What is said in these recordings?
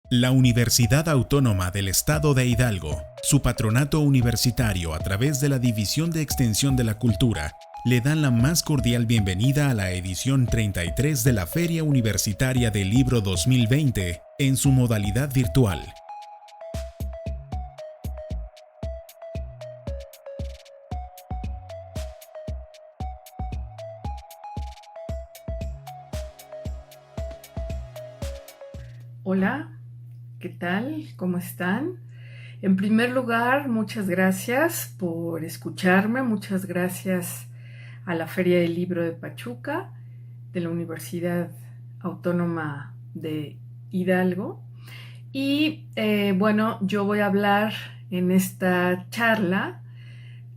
La Universidad Autónoma del Estado de Hidalgo, su patronato universitario a través de la División de Extensión de la Cultura, le dan la más cordial bienvenida a la edición 33 de la Feria Universitaria del Libro 2020 en su modalidad virtual. Hola, ¿qué tal? ¿Cómo están? En primer lugar, muchas gracias por escucharme, muchas gracias a la Feria del Libro de Pachuca, de la Universidad Autónoma de Hidalgo. Y bueno, yo voy a hablar en esta charla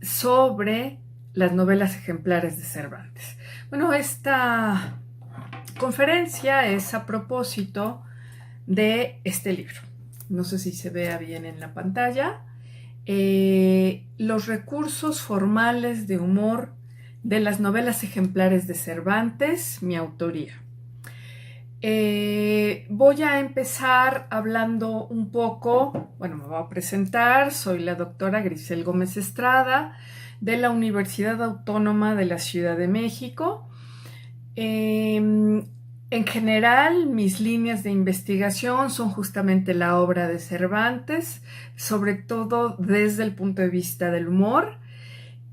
sobre las novelas ejemplares de Cervantes. Bueno, esta conferencia es a propósito de este libro. No sé si se vea bien en la pantalla. Los recursos formales de humor de las novelas ejemplares de Cervantes, mi autoría. Voy a empezar hablando un poco, bueno, me voy a presentar, soy la doctora Grisel Gómez Estrada de la Universidad Autónoma de la Ciudad de México. En general, mis líneas de investigación son justamente la obra de Cervantes, sobre todo desde el punto de vista del humor,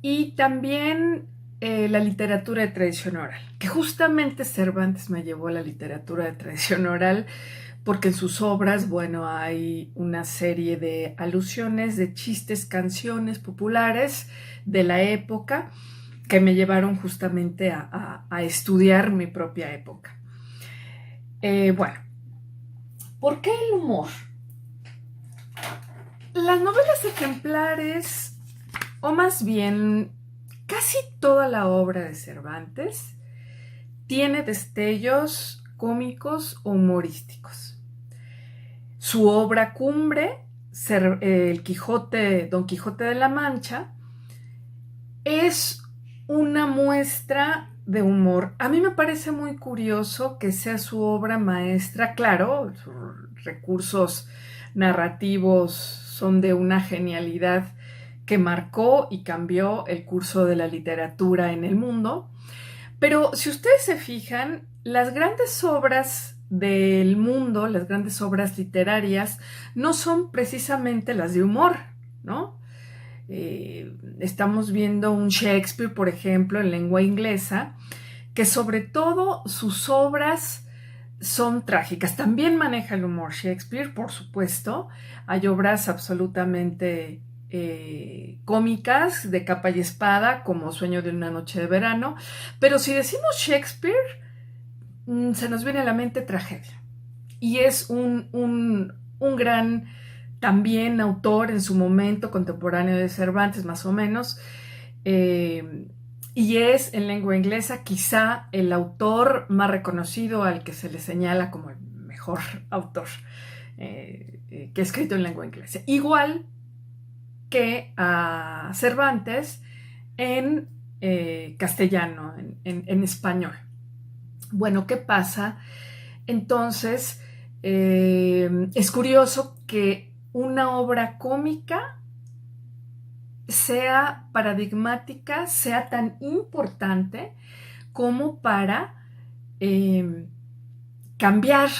y también la literatura de tradición oral, que justamente Cervantes me llevó a la literatura de tradición oral, porque en sus obras, bueno, hay una serie de alusiones, de chistes, canciones populares de la época, que me llevaron justamente a estudiar mi propia época. Bueno, ¿por qué el humor? Las novelas ejemplares, o más bien casi toda la obra de Cervantes, tiene destellos cómicos o humorísticos. Su obra cumbre, el Quijote, Don Quijote de la Mancha, es una muestra de humor. A mí me parece muy curioso que sea su obra maestra. Claro, sus recursos narrativos son de una genialidad que marcó y cambió el curso de la literatura en el mundo. Pero si ustedes se fijan, las grandes obras del mundo, las grandes obras literarias, no son precisamente las de humor, ¿no? Estamos viendo un Shakespeare, por ejemplo, en lengua inglesa, que sobre todo sus obras son trágicas. También maneja el humor Shakespeare, por supuesto. Hay obras absolutamente cómicas de capa y espada, como Sueño de una noche de verano, pero si decimos Shakespeare, se nos viene a la mente tragedia. Y es un gran también autor en su momento, contemporáneo de Cervantes más o menos, y es en lengua inglesa quizá el autor más reconocido al que se le señala como el mejor autor que ha escrito en lengua inglesa. Igual que a Cervantes en castellano, en español. Bueno, ¿qué pasa? Entonces, es curioso que una obra cómica sea paradigmática, sea tan importante como para cambiar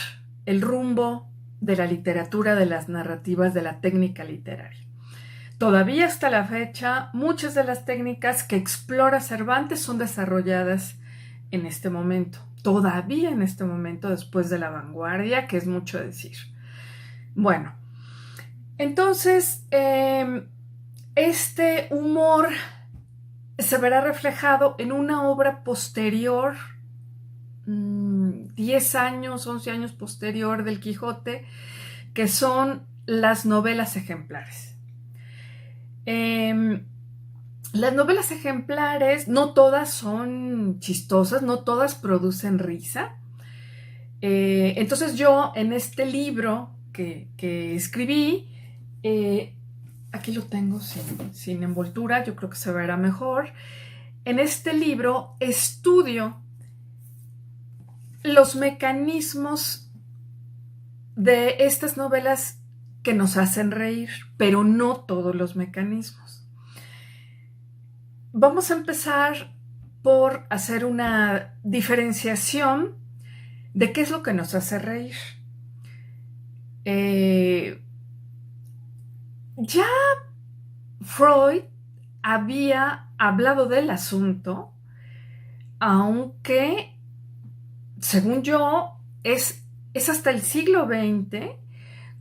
el rumbo de la literatura, de las narrativas, de la técnica literaria. Todavía hasta la fecha, muchas de las técnicas que explora Cervantes son desarrolladas en este momento. Todavía en este momento, después de la vanguardia, que es mucho decir. Bueno, entonces, este humor se verá reflejado en una obra posterior, 10 años, 11 años posterior del Quijote, que son las novelas ejemplares. Las novelas ejemplares, no todas son chistosas, no todas producen risa. Entonces yo en este libro que escribí, aquí lo tengo sin envoltura, yo creo que se verá mejor. En este libro estudio los mecanismos de estas novelas que nos hacen reír, pero no todos los mecanismos. Vamos a empezar por hacer una diferenciación de qué es lo que nos hace reír. Ya Freud había hablado del asunto, aunque, según yo, es hasta el siglo XX,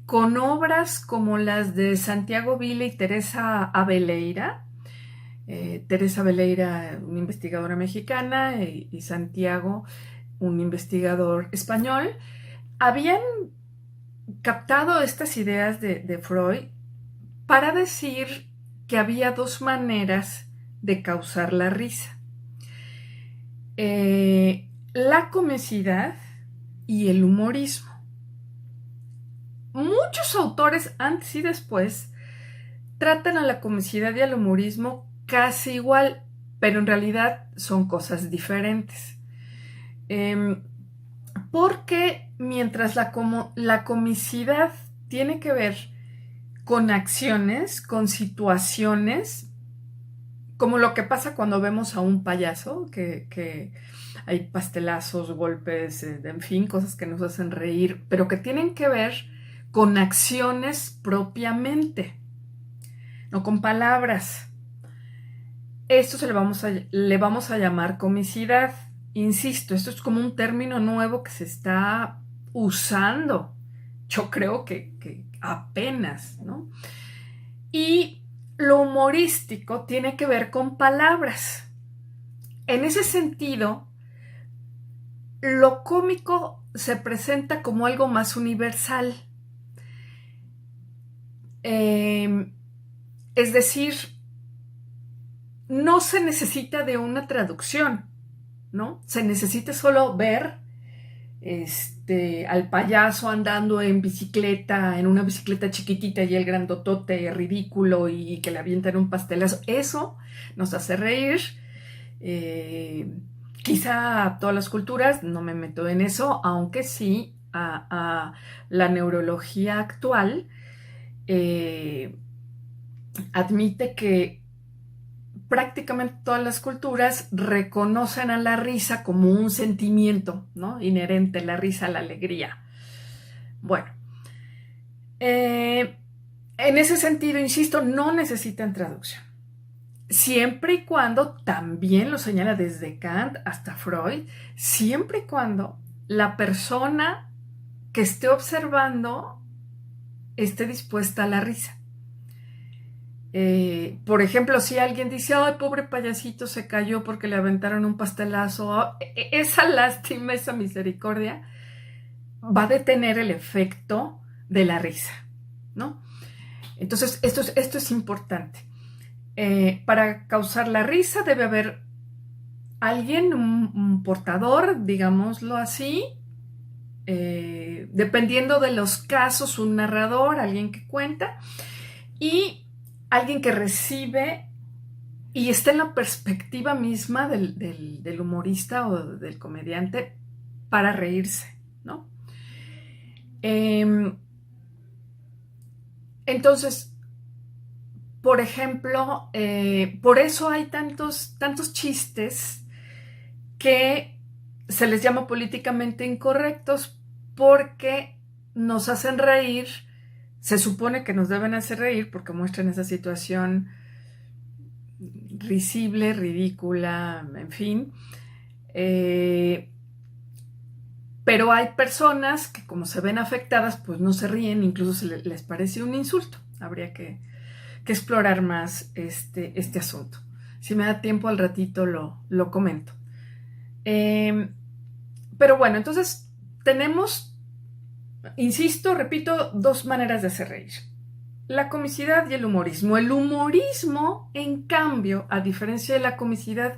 con obras como las de Santiago Vila y Teresa Abeleira. Teresa Abeleira, una investigadora mexicana, y Santiago, un investigador español, habían captado estas ideas de Freud para decir que había dos maneras de causar la risa. La comicidad y el humorismo. Muchos autores, antes y después, tratan a la comicidad y al humorismo casi igual, pero en realidad son cosas diferentes. Porque mientras la comicidad tiene que ver con acciones, con situaciones, como lo que pasa cuando vemos a un payaso, que hay pastelazos, golpes, en fin, cosas que nos hacen reír, pero que tienen que ver con acciones propiamente, no con palabras. Esto le vamos a llamar comicidad. Insisto, esto es como un término nuevo que se está usando. Yo creo que apenas, ¿no? Y lo humorístico tiene que ver con palabras. En ese sentido, lo cómico se presenta como algo más universal. Es decir, no se necesita de una traducción, ¿no? Se necesita solo ver al payaso andando en bicicleta, en una bicicleta chiquitita, y el grandotote ridículo y que le avientan un pastelazo. Eso nos hace reír. Quizá a todas las culturas, no me meto en eso, aunque sí a la neurología actual admite que prácticamente todas las culturas reconocen a la risa como un sentimiento, ¿no? Inherente, la risa, la alegría. Bueno, en ese sentido, insisto, no necesitan traducción. Siempre y cuando, también lo señala desde Kant hasta Freud, siempre y cuando la persona que esté observando esté dispuesta a la risa. Por ejemplo, si alguien dice, ay, pobre payasito, se cayó porque le aventaron un pastelazo, esa lástima, esa misericordia va a detener el efecto de la risa, ¿no? Entonces, esto es importante. Para causar la risa debe haber alguien, un portador, digámoslo así, dependiendo de los casos, un narrador, alguien que cuenta, y alguien que recibe y está en la perspectiva misma del humorista o del comediante para reírse, ¿no? Entonces, por ejemplo, por eso hay tantos chistes que se les llama políticamente incorrectos, porque nos hacen reír. Se supone que nos deben hacer reír porque muestran esa situación risible, ridícula, en fin. Pero hay personas que, como se ven afectadas, pues no se ríen, incluso les parece un insulto. Habría que explorar más este asunto. Si me da tiempo, al ratito lo comento. Pero bueno, entonces tenemos, insisto, repito, dos maneras de hacer reír: la comicidad y el humorismo. El humorismo, en cambio, a diferencia de la comicidad,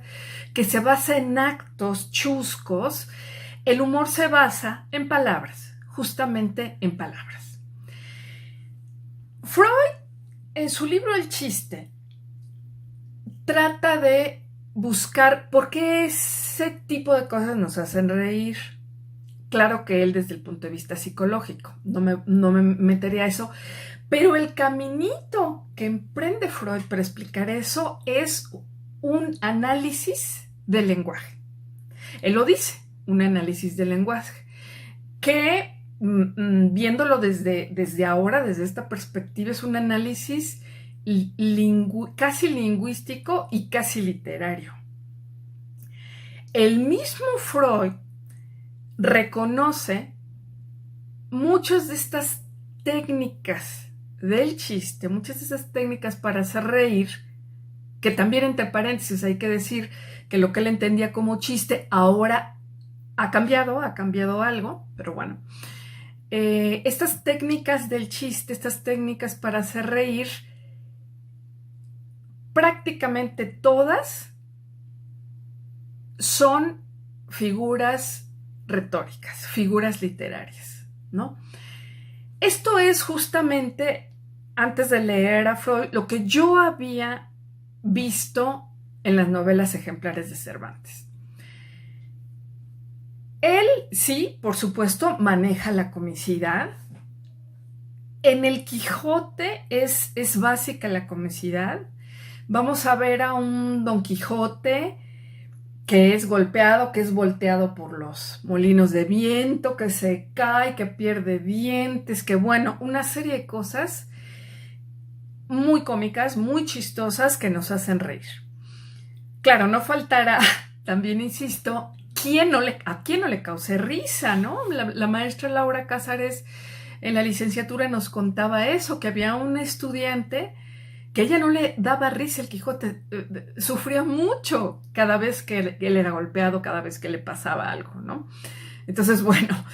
que se basa en actos chuscos, el humor se basa en palabras, justamente en palabras. Freud, en su libro El chiste, trata de buscar por qué ese tipo de cosas nos hacen reír. Claro que él desde el punto de vista psicológico, no me metería a eso, pero el caminito que emprende Freud para explicar eso es un análisis del lenguaje. Él lo dice, un análisis del lenguaje, que viéndolo desde ahora, desde esta perspectiva, es un análisis casi lingüístico y casi literario. El mismo Freud reconoce muchas de estas técnicas del chiste, muchas de esas técnicas para hacer reír, que también entre paréntesis hay que decir que lo que él entendía como chiste ahora ha cambiado algo, pero bueno. Estas técnicas del chiste, estas técnicas para hacer reír, prácticamente todas son figuras retóricas, figuras literarias, ¿no? Esto es justamente, antes de leer a Freud, lo que yo había visto en las novelas ejemplares de Cervantes. Él, sí, por supuesto, maneja la comicidad. En el Quijote es básica la comicidad. Vamos a ver a un Don Quijote que es golpeado, que es volteado por los molinos de viento, que se cae, que pierde dientes, que bueno, una serie de cosas muy cómicas, muy chistosas que nos hacen reír. Claro, no faltará, también insisto, a quién no le cause risa, ¿no? La maestra Laura Cázares en la licenciatura nos contaba eso, que había un estudiante que a ella no le daba risa el Quijote, sufría mucho cada vez que él era golpeado, cada vez que le pasaba algo, ¿no? Entonces, bueno,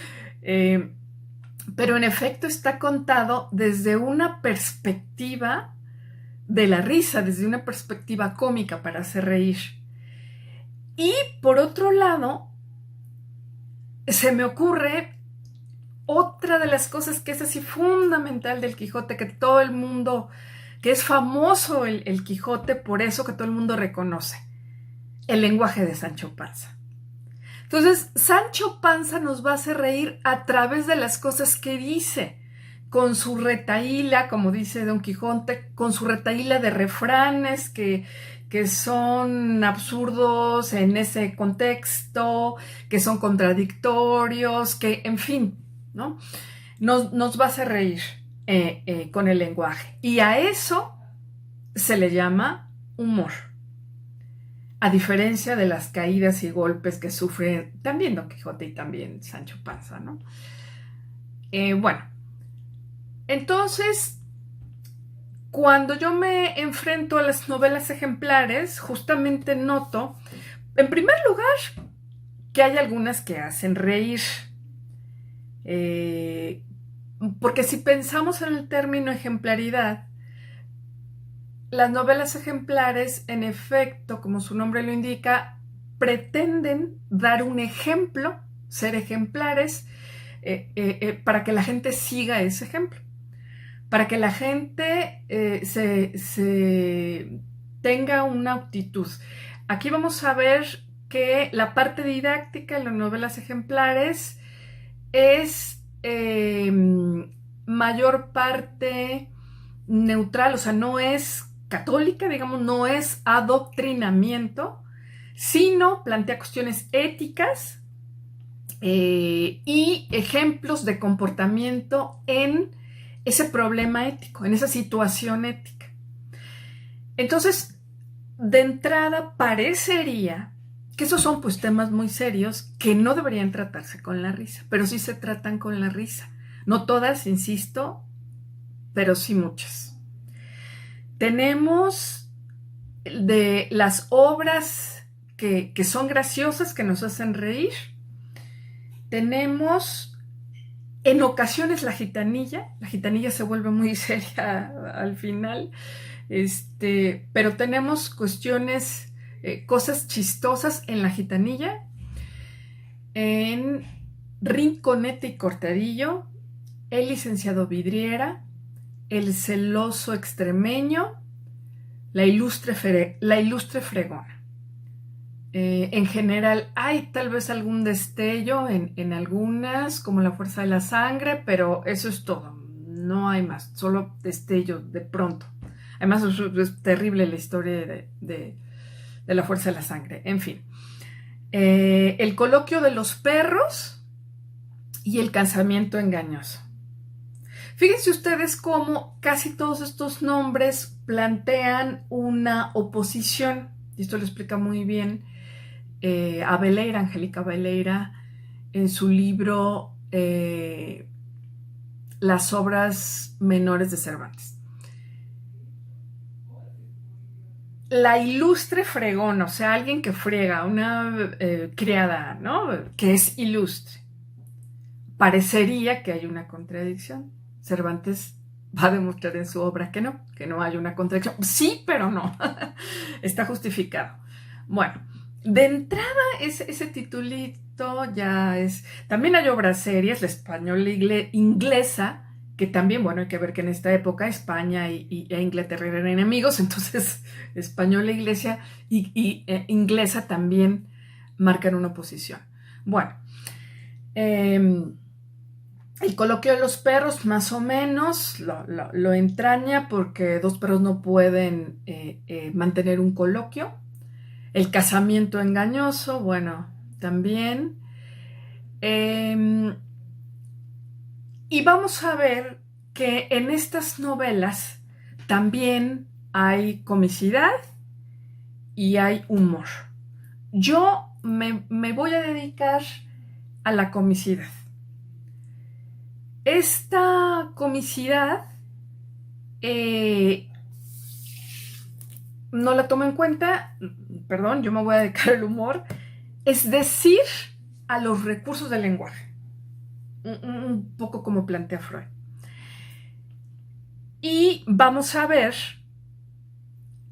pero en efecto está contado desde una perspectiva de la risa, desde una perspectiva cómica para hacer reír. Y por otro lado, se me ocurre otra de las cosas que es así fundamental del Quijote, que todo el mundo, que es famoso el Quijote, por eso que todo el mundo reconoce, el lenguaje de Sancho Panza. Entonces, Sancho Panza nos va a hacer reír a través de las cosas que dice, con su retahíla, como dice Don Quijote, con su retahíla de refranes que son absurdos en ese contexto, que son contradictorios, que, en fin, ¿no? Nos va a hacer reír con el lenguaje. Y a eso se le llama humor. A diferencia de las caídas y golpes que sufre también Don Quijote y también Sancho Panza, ¿no? Bueno, entonces, cuando yo me enfrento a las novelas ejemplares, justamente noto, en primer lugar, que hay algunas que hacen reír. Porque si pensamos en el término ejemplaridad, las novelas ejemplares, en efecto, como su nombre lo indica, pretenden dar un ejemplo, ser ejemplares, para que la gente siga ese ejemplo, para que la gente se tenga una actitud. Aquí vamos a ver que la parte didáctica en las novelas ejemplares es mayor parte neutral, o sea, no es católica, digamos, no es adoctrinamiento, sino plantea cuestiones éticas y ejemplos de comportamiento en ese problema ético, en esa situación ética. Entonces, de entrada parecería que esos son pues temas muy serios que no deberían tratarse con la risa, pero sí se tratan con la risa. No todas, insisto, pero sí muchas. Tenemos de las obras que son graciosas, que nos hacen reír. Tenemos en ocasiones la gitanilla se vuelve muy seria al final, pero tenemos cuestiones, cosas chistosas en la gitanilla, en Rinconete y Cortadillo, el licenciado Vidriera, el celoso extremeño, la ilustre fregona. En general hay tal vez algún destello en algunas, como La fuerza de la sangre, pero eso es todo, no hay más, solo destello de pronto. Además es terrible la historia de La fuerza de la sangre, en fin. El coloquio de los perros y el casamiento engañoso. Fíjense ustedes cómo casi todos estos nombres plantean una oposición, y esto lo explica muy bien Abeleira, Angélica Abeleira, en su libro Las obras menores de Cervantes. La ilustre fregona, o sea, alguien que friega, una criada, ¿no? Que es ilustre. Parecería que hay una contradicción. Cervantes va a demostrar en su obra que no hay una contradicción. Sí, pero no. Está justificado. Bueno, de entrada ese titulito ya es... También hay obras serias, la española inglesa, que también, bueno, hay que ver que en esta época España e Inglaterra eran enemigos, entonces española y inglesa también marcan una oposición. Bueno, el coloquio de los perros más o menos lo entraña porque dos perros no pueden mantener un coloquio. El casamiento engañoso, bueno, también. Y vamos a ver que en estas novelas también hay comicidad y hay humor. Yo me voy a dedicar a la comicidad. Esta comicidad no la tomo en cuenta, perdón, yo me voy a dedicar al humor, es decir, a los recursos del lenguaje, un poco como plantea Freud. Y vamos a ver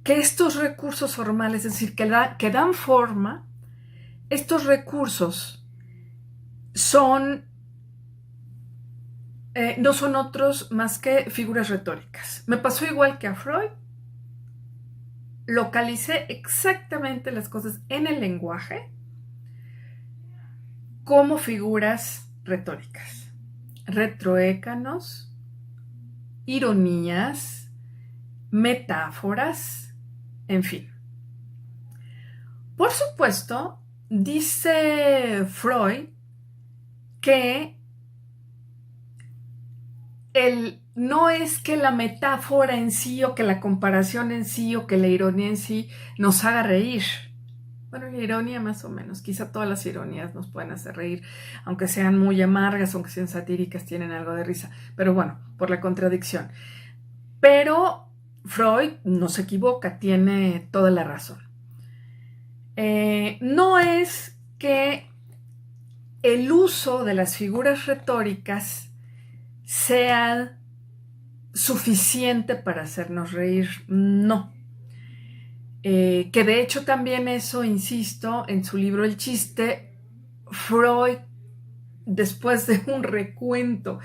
que estos recursos formales, es decir, que dan forma, estos recursos no son otros más que figuras retóricas. Me pasó igual que a Freud. Localicé exactamente las cosas en el lenguaje como figuras retóricas. Retroécanos, ironías, metáforas, en fin. Por supuesto, dice Freud que no es que la metáfora en sí o que la comparación en sí o que la ironía en sí nos haga reír. Bueno, la ironía más o menos, quizá todas las ironías nos pueden hacer reír, aunque sean muy amargas, aunque sean satíricas, tienen algo de risa, pero bueno, por la contradicción. Pero Freud no se equivoca, tiene toda la razón. No es que el uso de las figuras retóricas sea suficiente para hacernos reír, no. Que de hecho también eso, insisto, en su libro El chiste, Freud, después de un recuento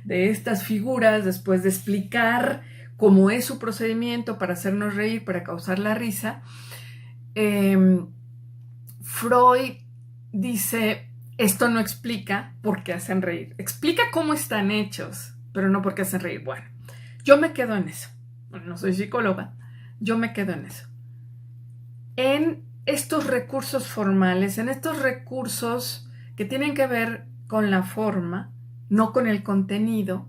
de estas figuras, después de explicar cómo es su procedimiento para hacernos reír, para causar la risa, Freud dice, esto no explica por qué hacen reír, explica cómo están hechos, pero no por qué hacen reír. Bueno, yo me quedo en eso. Bueno, no soy psicóloga, yo me quedo en eso. En estos recursos formales, en estos recursos que tienen que ver con la forma, no con el contenido,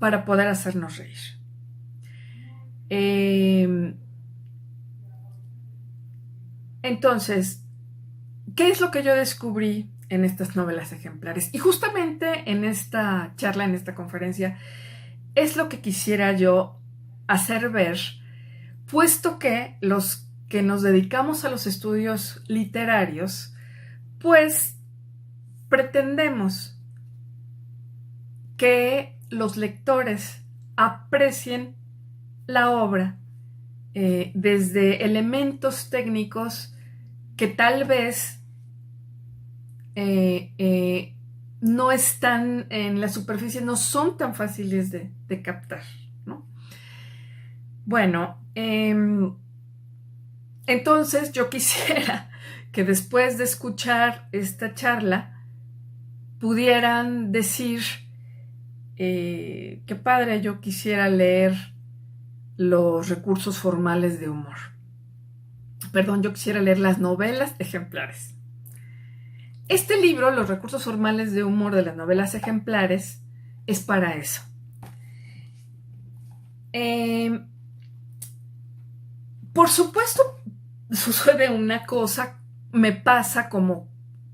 para poder hacernos reír. Entonces, ¿qué es lo que yo descubrí en estas novelas ejemplares? Y justamente en esta charla, en esta conferencia, es lo que quisiera yo hacer ver, puesto que los que nos dedicamos a los estudios literarios, pues pretendemos que los lectores aprecien la obra desde elementos técnicos que tal vez no están en la superficie, no son tan fáciles de captar, ¿no? Bueno, entonces yo quisiera que después de escuchar esta charla pudieran decir, qué padre, yo quisiera leer los recursos formales de humor. Perdón, yo quisiera leer las novelas ejemplares. Este libro, Los recursos formales de humor de las novelas ejemplares, es para eso. Por supuesto, sucede una cosa, me pasa como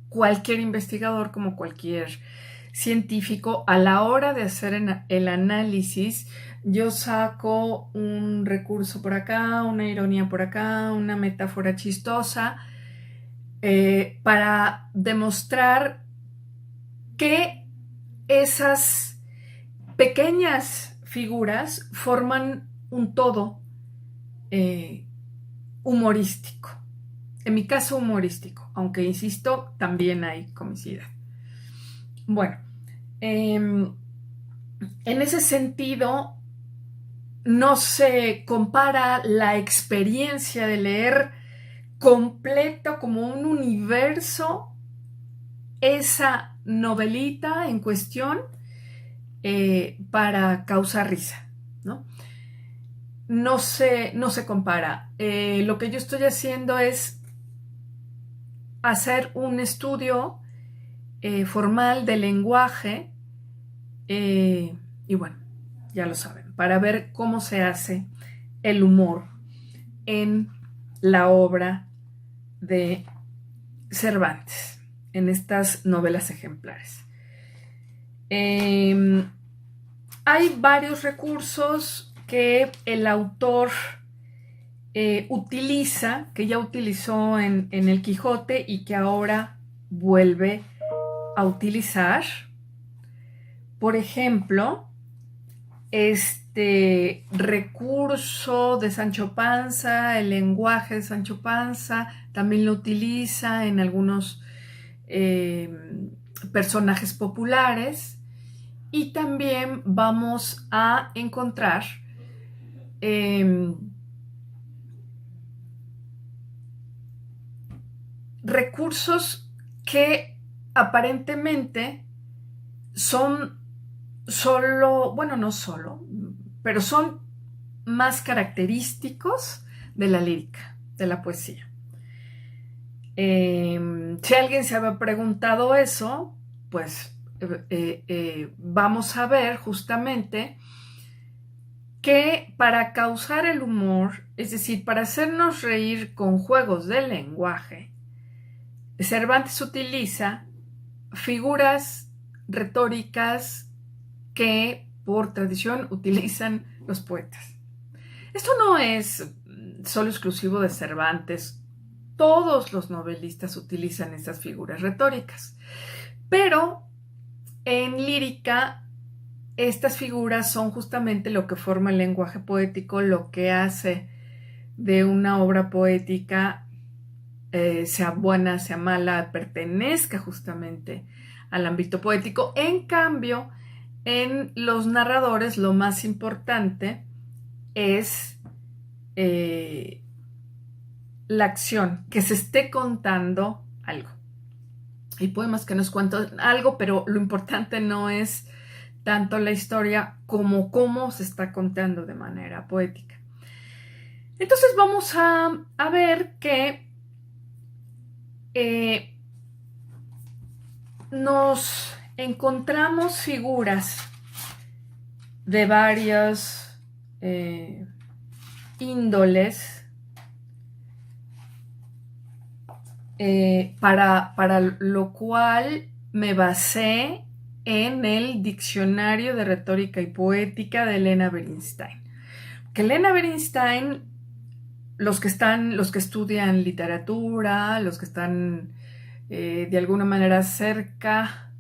cualquier investigador, como cualquier científico, a la hora de hacer el análisis, yo saco un recurso por acá, una ironía por acá, una metáfora chistosa, para demostrar que esas pequeñas figuras forman un todo humorístico. En mi caso, humorístico, aunque insisto, también hay comicidad. Bueno, en ese sentido, no se compara la experiencia de leer completo como un universo esa novelita en cuestión para causar risa, ¿no? No se compara. Lo que yo estoy haciendo es hacer un estudio formal del lenguaje y bueno, ya lo saben, para ver cómo se hace el humor en la obra de Cervantes, en estas novelas ejemplares. Hay varios recursos que el autor utiliza, que ya utilizó en el Quijote y que ahora vuelve a utilizar. Por ejemplo, este recurso de Sancho Panza, el lenguaje de Sancho Panza, también lo utiliza en algunos personajes populares, y también vamos a encontrar recursos que aparentemente son solo, bueno, no solo, pero son más característicos de la lírica, de la poesía. Si alguien se había preguntado eso, pues vamos a ver justamente que para causar el humor, es decir, para hacernos reír con juegos de lenguaje, Cervantes utiliza figuras retóricas que por tradición utilizan los poetas. Esto no es solo exclusivo de Cervantes. Todos los novelistas utilizan estas figuras retóricas. Pero en lírica, estas figuras son justamente lo que forma el lenguaje poético, lo que hace de una obra poética, sea buena, sea mala, pertenezca justamente al ámbito poético. En cambio, en los narradores lo más importante es la acción, que se esté contando algo. Hay poemas que nos cuentan algo, pero lo importante no es tanto la historia como cómo se está contando de manera poética. Entonces vamos a ver que nos encontramos figuras de varias índoles, para lo cual me basé en el Diccionario de Retórica y Poética de Elena Bernstein. Que Elena Bernstein, los que estudian literatura, los que están de alguna manera cerca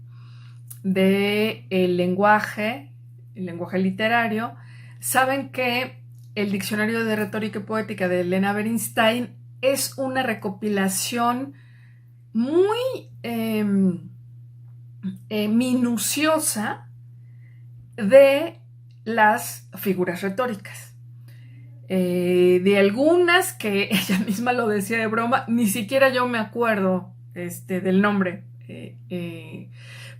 del lenguaje, el lenguaje literario, saben que el Diccionario de Retórica y Poética de Elena Bernstein es una recopilación muy minuciosa de las figuras retóricas. de algunas que ella misma lo decía de broma, ni siquiera yo me acuerdo del nombre,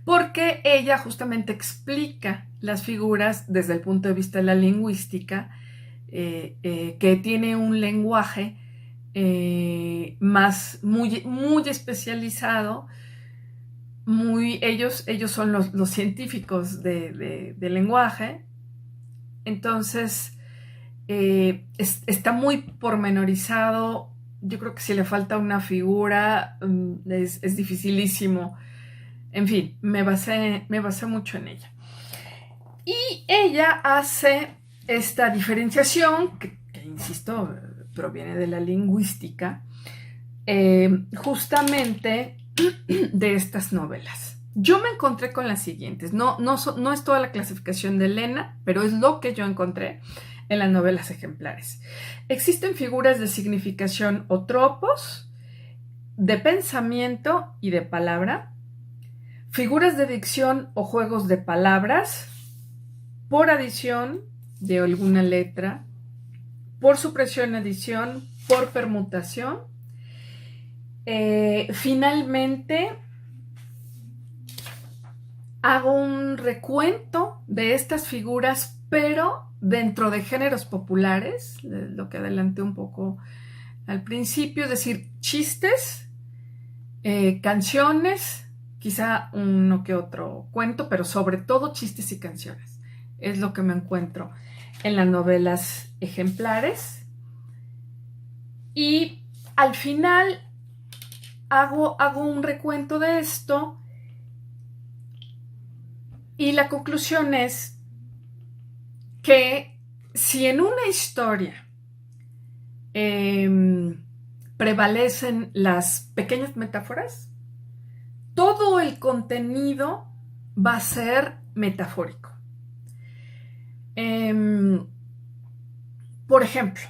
porque ella justamente explica las figuras desde el punto de vista de la lingüística, que tiene un lenguaje muy especializado. Ellos son los científicos de lenguaje. Entonces está muy pormenorizado. Yo creo que si le falta una figura es dificilísimo. En fin, me basé mucho en ella. Y ella hace esta diferenciación que insisto, proviene de la lingüística, justamente de estas novelas. Yo me encontré con las siguientes. No es toda la clasificación de Elena, pero es lo que yo encontré en las novelas ejemplares. Existen figuras de significación o tropos, de pensamiento y de palabra, figuras de dicción o juegos de palabras, por adición de alguna letra, por supresión, adición, por permutación. Finalmente, hago un recuento de estas figuras, pero dentro de géneros populares, lo que adelanté un poco al principio, es decir, chistes, canciones, quizá uno que otro cuento, pero sobre todo chistes y canciones. Es lo que me encuentro en las novelas ejemplares. Y al final hago un recuento de esto y la conclusión es que si en una historia prevalecen las pequeñas metáforas, todo el contenido va a ser metafórico. Por ejemplo,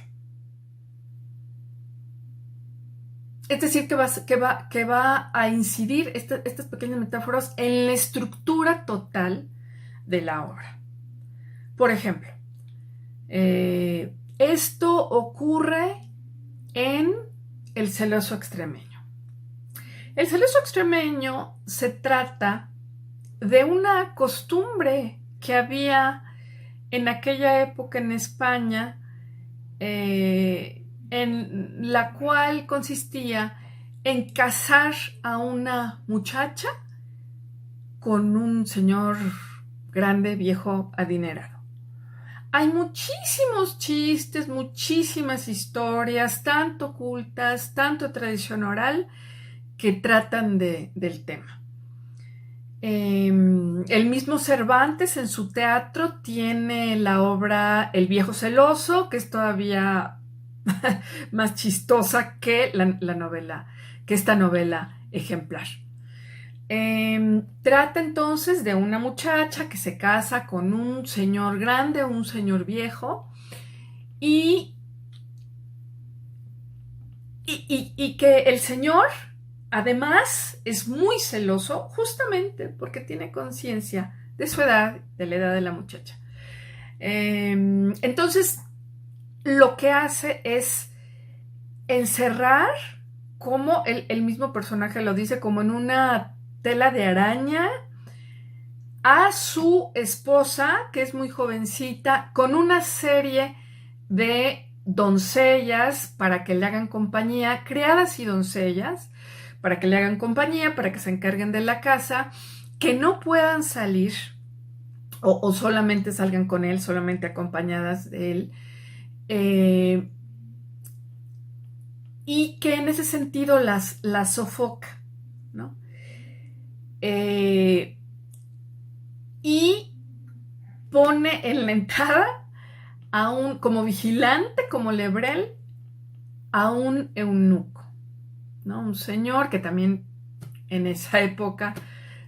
es decir, que va a incidir estas pequeñas metáforas en la estructura total de la obra. Por ejemplo, esto ocurre en El celoso extremeño. El celoso extremeño se trata de una costumbre que había en aquella época en España, en la cual consistía en casar a una muchacha con un señor grande, viejo, adinerado. Hay muchísimos chistes, muchísimas historias, tanto ocultas, tanto de tradición oral, que tratan del tema. El mismo Cervantes en su teatro tiene la obra El viejo celoso, que es todavía más chistosa que la novela, que esta novela ejemplar. Trata entonces de una muchacha que se casa con un señor grande, un señor viejo, y que el señor además es muy celoso justamente porque tiene conciencia de su edad, de la edad de la muchacha. Entonces, lo que hace es encerrar, como el mismo personaje lo dice, como en una tela de araña, a su esposa, que es muy jovencita, con una serie de doncellas para que le hagan compañía, criadas y doncellas, para que le hagan compañía, para que se encarguen de la casa, que no puedan salir o solamente salgan con él, solamente acompañadas de él, y que en ese sentido las sofoca, ¿no? Y pone en la entrada como vigilante, como lebrel, a un eunuco, ¿no? Un señor que también en esa época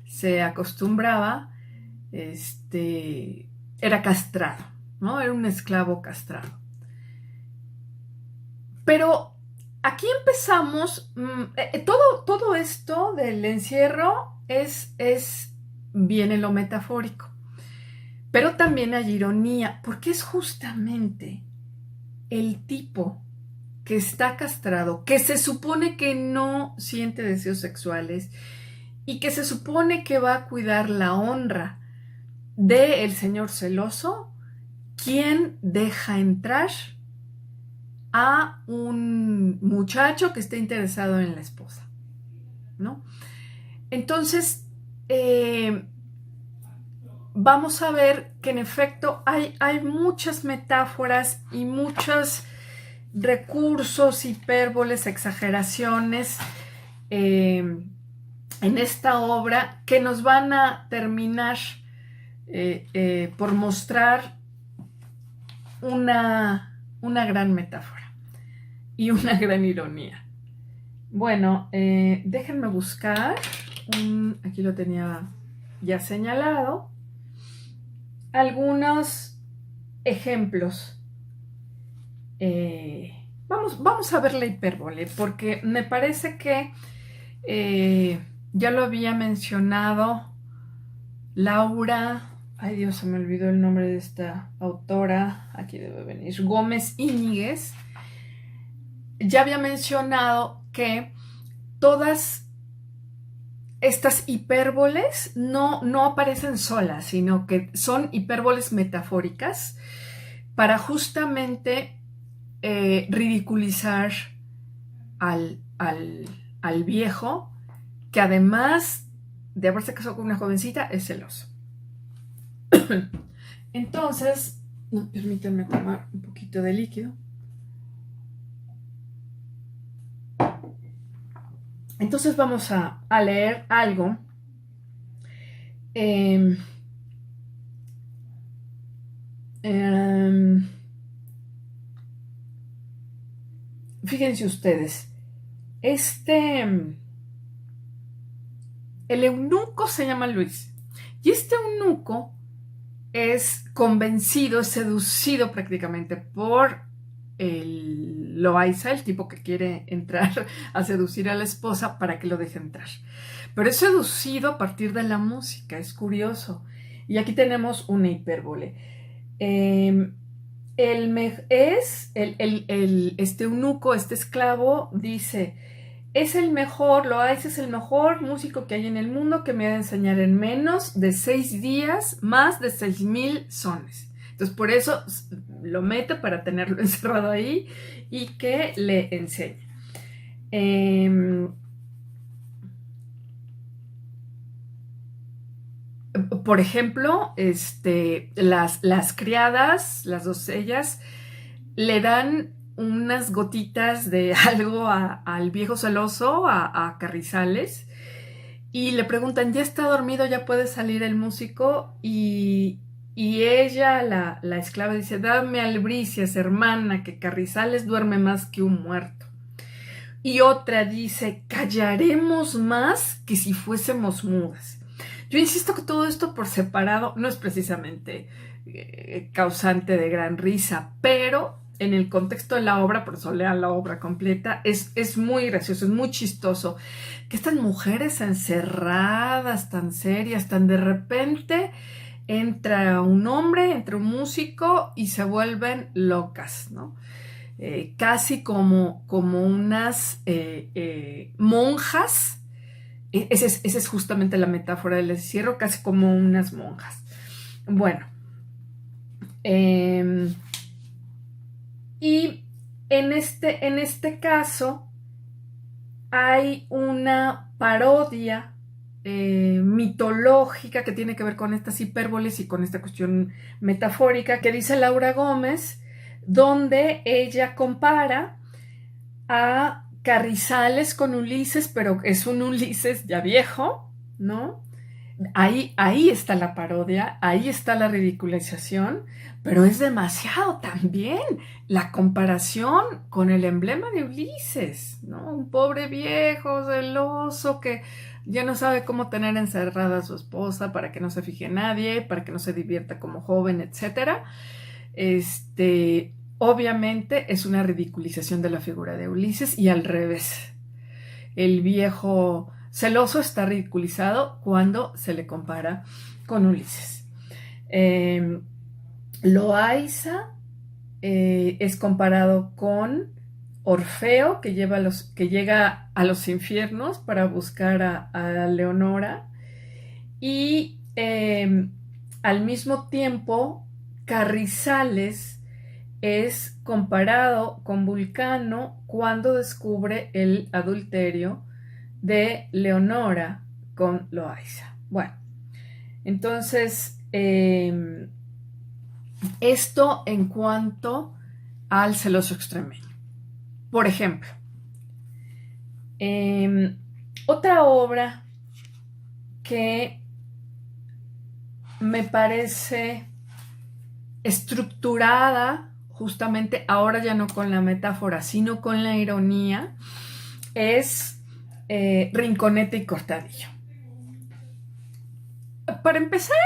se acostumbraba, era castrado, ¿no? Era un esclavo castrado. Pero aquí empezamos, todo esto del encierro viene lo metafórico, pero también hay ironía, porque es justamente el tipo que está castrado, que se supone que no siente deseos sexuales y que se supone que va a cuidar la honra del señor celoso, ¿quién deja entrar a un muchacho que esté interesado en la esposa? ¿No? Entonces, vamos a ver que en efecto hay muchas metáforas y muchos recursos, hipérboles, exageraciones en esta obra que nos van a terminar por mostrar una gran metáfora y una gran ironía. Bueno, déjenme buscar aquí lo tenía ya señalado, algunos ejemplos. Vamos a ver la hipérbole, porque me parece que ya lo había mencionado Laura, ay Dios, se me olvidó el nombre de esta autora, aquí debe venir, Gómez Íñiguez. Ya había mencionado que todas estas hipérboles no aparecen solas, sino que son hipérboles metafóricas para justamente ridiculizar al viejo, que además de haberse casado con una jovencita, es celoso. Entonces, permítanme tomar un poquito de líquido. Entonces vamos a leer algo. Fíjense ustedes, el eunuco se llama Luis, y este eunuco es convencido, es seducido prácticamente por el Loaiza, el tipo que quiere entrar a seducir a la esposa para que lo deje entrar. Pero es seducido a partir de la música, es curioso. Y aquí tenemos una hipérbole. Este eunuco, este esclavo, dice: es el mejor, Loaiza es el mejor músico que hay en el mundo, que me ha de enseñar en menos de 6 días más de 6,000 sones. Entonces por eso lo mete, para tenerlo encerrado ahí y que le enseñe. Por ejemplo, las criadas, las doncellas, le dan unas gotitas de algo al viejo celoso, a Carrizales, y le preguntan: ¿ya está dormido? ¿Ya puede salir el músico? Y ella, la esclava, dice: dame albricias, hermana, que Carrizales duerme más que un muerto. Y otra dice: callaremos más que si fuésemos mudas. Yo insisto que todo esto por separado no es precisamente causante de gran risa, pero en el contexto de la obra, por eso lean la obra completa, es muy gracioso, es muy chistoso que estas mujeres encerradas, tan serias, tan de repente entra un hombre, entra un músico y se vuelven locas, ¿no? Casi como unas monjas. Esa es justamente la metáfora del encierro, casi como unas monjas. Bueno, y en este caso hay una parodia mitológica que tiene que ver con estas hipérboles y con esta cuestión metafórica que dice Laura Gómez, donde ella compara a Carrizales con Ulises, pero es un Ulises ya viejo, ¿no? Ahí está la parodia, ahí está la ridiculización, pero es demasiado también la comparación con el emblema de Ulises, ¿no? Un pobre viejo celoso que ya no sabe cómo tener encerrada a su esposa para que no se fije nadie, para que no se divierta como joven, etc. Obviamente es una ridiculización de la figura de Ulises, y al revés. El viejo celoso está ridiculizado cuando se le compara con Ulises. Loaiza es comparado con Orfeo, que llega a los infiernos para buscar a Leonora, y al mismo tiempo Carrizales es comparado con Vulcano cuando descubre el adulterio de Leonora con Loaysa. Bueno, entonces esto en cuanto al celoso extremeño. Por ejemplo, otra obra que me parece estructurada justamente ahora ya no con la metáfora, sino con la ironía, es Rinconete y Cortadillo. Para empezar,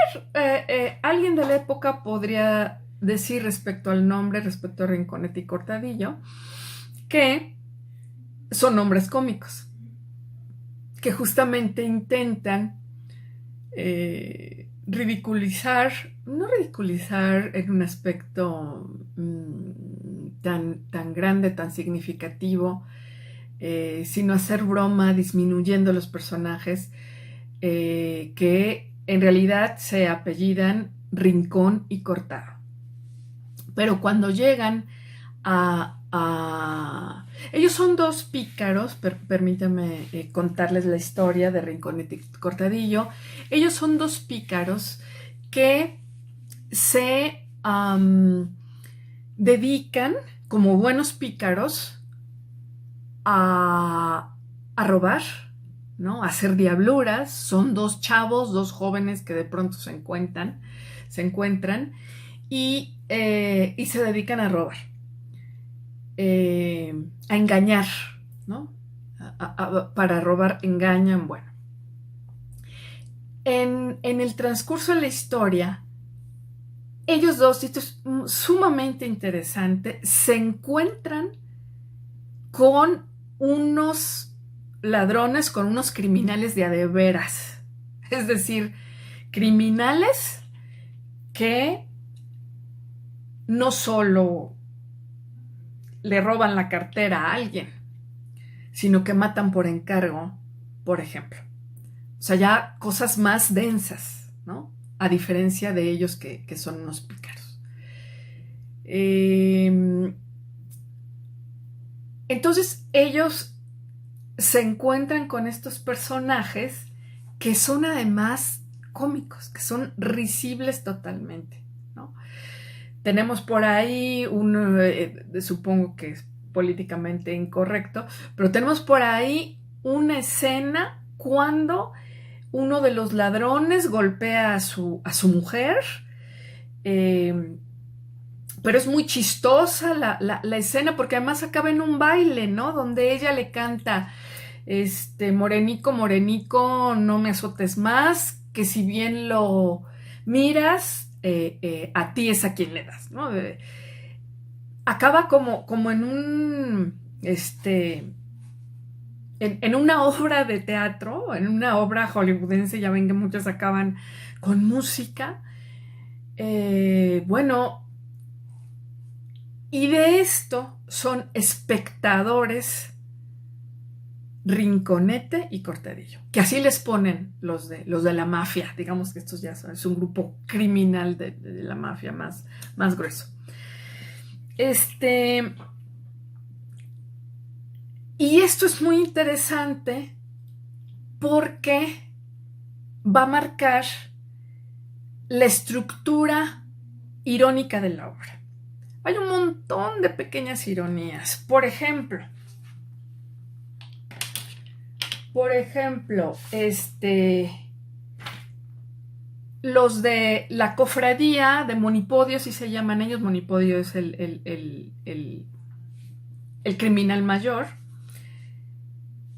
alguien de la época podría decir respecto al nombre, respecto a Rinconete y Cortadillo, que son nombres cómicos, que justamente intentan ridiculizar, no ridiculizar en un aspecto tan grande, tan significativo, sino hacer broma disminuyendo los personajes que en realidad se apellidan Rincón y Cortado. Pero cuando llegan ellos son dos pícaros, permítanme contarles la historia de Rinconete y Cortadillo. Ellos son dos pícaros que se dedican, como buenos pícaros, a robar, ¿no? A hacer diabluras. Son dos chavos, dos jóvenes que de pronto se encuentran y se dedican a robar. A engañar, ¿no? Para robar engañan. Bueno, en el transcurso de la historia, ellos dos, esto es sumamente interesante, se encuentran con unos ladrones, con unos criminales de a de veras, es decir, criminales que no solo le roban la cartera a alguien, sino que matan por encargo, por ejemplo. O sea, ya cosas más densas, ¿no? A diferencia de ellos que son unos pícaros. Entonces, ellos se encuentran con estos personajes que son además cómicos, que son risibles totalmente, ¿no? Tenemos por ahí supongo que es políticamente incorrecto, pero tenemos por ahí una escena cuando uno de los ladrones golpea a su mujer, pero es muy chistosa la escena porque además acaba en un baile, ¿no? Donde ella le canta, morenico, morenico, no me azotes más, que si bien lo miras, a ti es a quien le das, ¿no? Acaba como en un, en una obra de teatro, en una obra hollywoodense, ya ven que muchas acaban con música. Bueno, y de esto son espectadores Rinconete y Cortadillo, que así les ponen los de la mafia, digamos que estos ya son, es un grupo criminal de la mafia más grueso. Y esto es muy interesante porque va a marcar la estructura irónica de la obra. Hay un montón de pequeñas ironías. Por ejemplo, los de la cofradía de Monipodio, si se llaman ellos, Monipodio es el criminal mayor,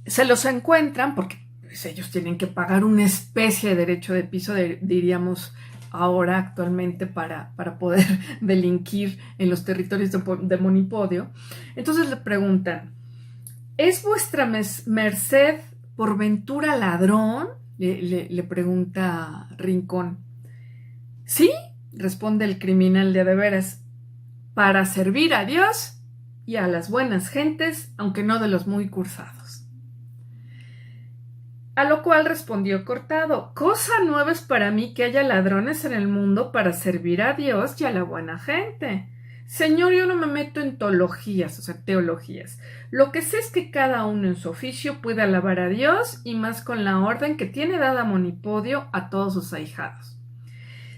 se los encuentran porque pues, ellos tienen que pagar una especie de derecho de piso, diríamos ahora actualmente, para poder delinquir en los territorios de Monipodio. Entonces le preguntan, ¿es vuestra merced por ventura ladrón? Le pregunta Rincón. Sí, responde el criminal de veras. para servir a Dios y a las buenas gentes, aunque no de los muy cursados. A lo cual respondió Cortado: cosa nueva es para mí que haya ladrones en el mundo para servir a Dios y a la buena gente. Señor, yo no me meto en teologías, teologías. Lo que sé es que cada uno en su oficio puede alabar a Dios, y más con la orden que tiene dada Monipodio a todos sus ahijados.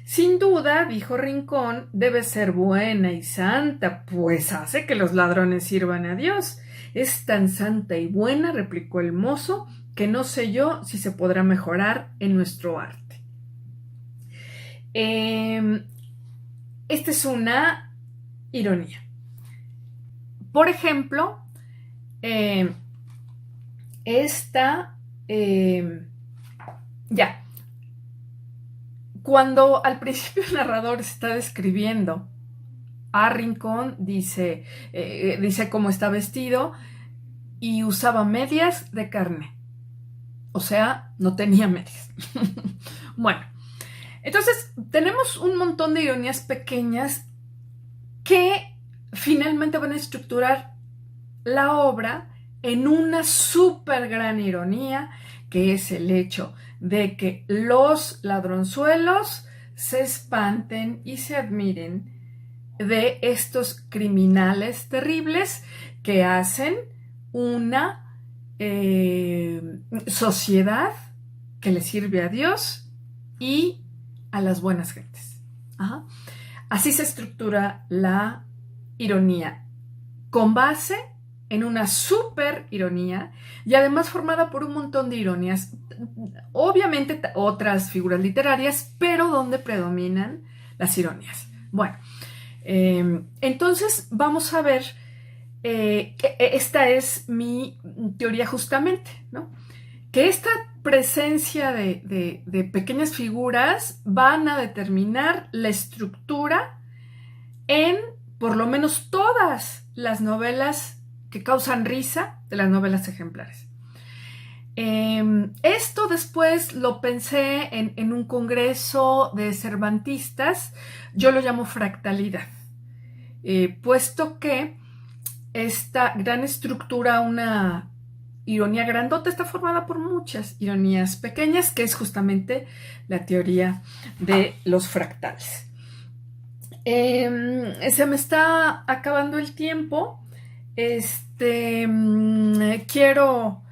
Sin duda, dijo Rincón, debe ser buena y santa, pues hace que los ladrones sirvan a Dios. Es tan santa y buena, replicó el mozo, que no sé yo si se podrá mejorar en nuestro arte. Esta es una ironía. Por ejemplo, cuando al principio el narrador está describiendo a Rincón, dice cómo está vestido y usaba medias de carne. O sea, no tenía medias. Bueno, entonces tenemos un montón de ironías pequeñas que finalmente van a estructurar la obra en una súper gran ironía, que es el hecho de que los ladronzuelos se espanten y se admiren de estos criminales terribles que hacen una sociedad que le sirve a Dios y a las buenas gentes. Ajá. Así se estructura la ironía, con base en una súper ironía y además formada por un montón de ironías, obviamente otras figuras literarias, pero donde predominan las ironías. Bueno, entonces vamos a ver, esta es mi teoría justamente, ¿no? Que esta presencia de pequeñas figuras van a determinar la estructura en por lo menos todas las novelas que causan risa de las novelas ejemplares. Esto después lo pensé en un congreso de cervantistas, yo lo llamo fractalidad, puesto que esta gran estructura, una ironía grandota, está formada por muchas ironías pequeñas, que es justamente la teoría de los fractales. Se me está acabando el tiempo. Quiero...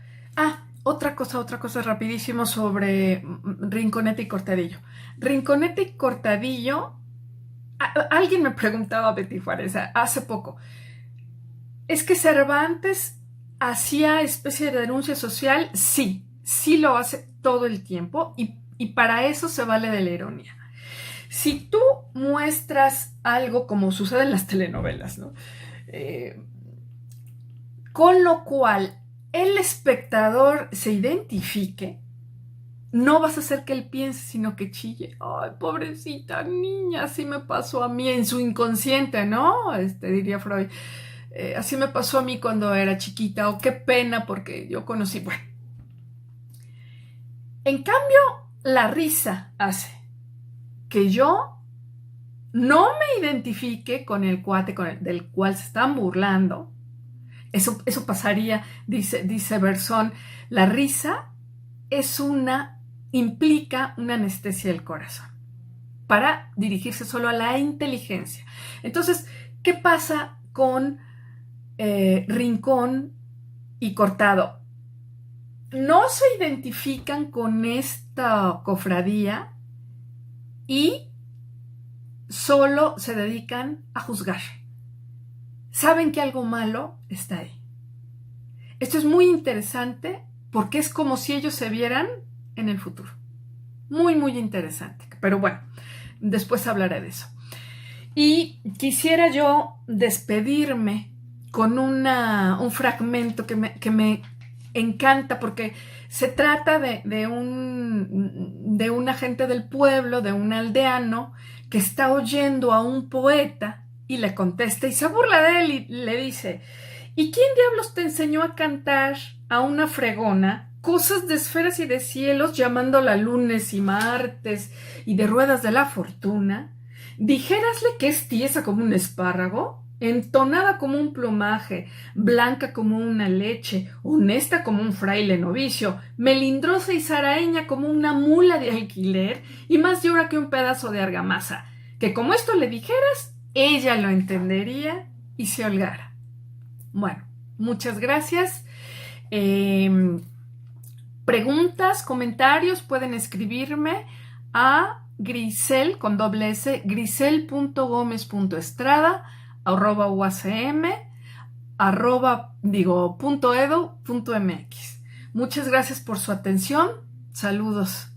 otra cosa rapidísimo sobre Rinconete y Cortadillo. Rinconete y Cortadillo, alguien me preguntaba, Betty Juárez, hace poco, ¿es que Cervantes hacía especie de denuncia social? Sí lo hace todo el tiempo y para eso se vale de la ironía. Si tú muestras algo como sucede en las telenovelas, ¿no? Con lo cual el espectador se identifique, no vas a hacer que él piense, sino que chille. Ay, pobrecita niña, así me pasó a mí en su inconsciente, ¿no? Diría Freud. Así me pasó a mí cuando era chiquita, o qué pena porque yo conocí. Bueno, en cambio, la risa hace que yo no me identifique con el cuate del cual se están burlando. Eso pasaría, dice Berzón, la risa implica una anestesia del corazón para dirigirse solo a la inteligencia. Entonces, ¿qué pasa con Rincón y Cortado? No se identifican con esta cofradía y solo se dedican a juzgar. Saben que algo malo está ahí. Esto es muy interesante porque es como si ellos se vieran en el futuro. Muy, muy interesante. Pero bueno, después hablaré de eso. Y quisiera yo despedirme con un fragmento que me encanta porque se trata de un agente del pueblo, de un aldeano que está oyendo a un poeta y le contesta y se burla de él y le dice: ¿y quién diablos te enseñó a cantar a una fregona cosas de esferas y de cielos, llamándola lunes y martes y de ruedas de la fortuna? Dijérasle que es tiesa como un espárrago, entonada como un plumaje, blanca como una leche, honesta como un fraile novicio, melindrosa y zaraeña como una mula de alquiler, y más llora que un pedazo de argamasa, que como esto le dijeras, ella lo entendería y se holgara. Bueno, muchas gracias. Preguntas, comentarios, pueden escribirme a Grisel con doble S, grisel.gomez.estrada@uacm .edu.mx. Muchas gracias por su atención. Saludos.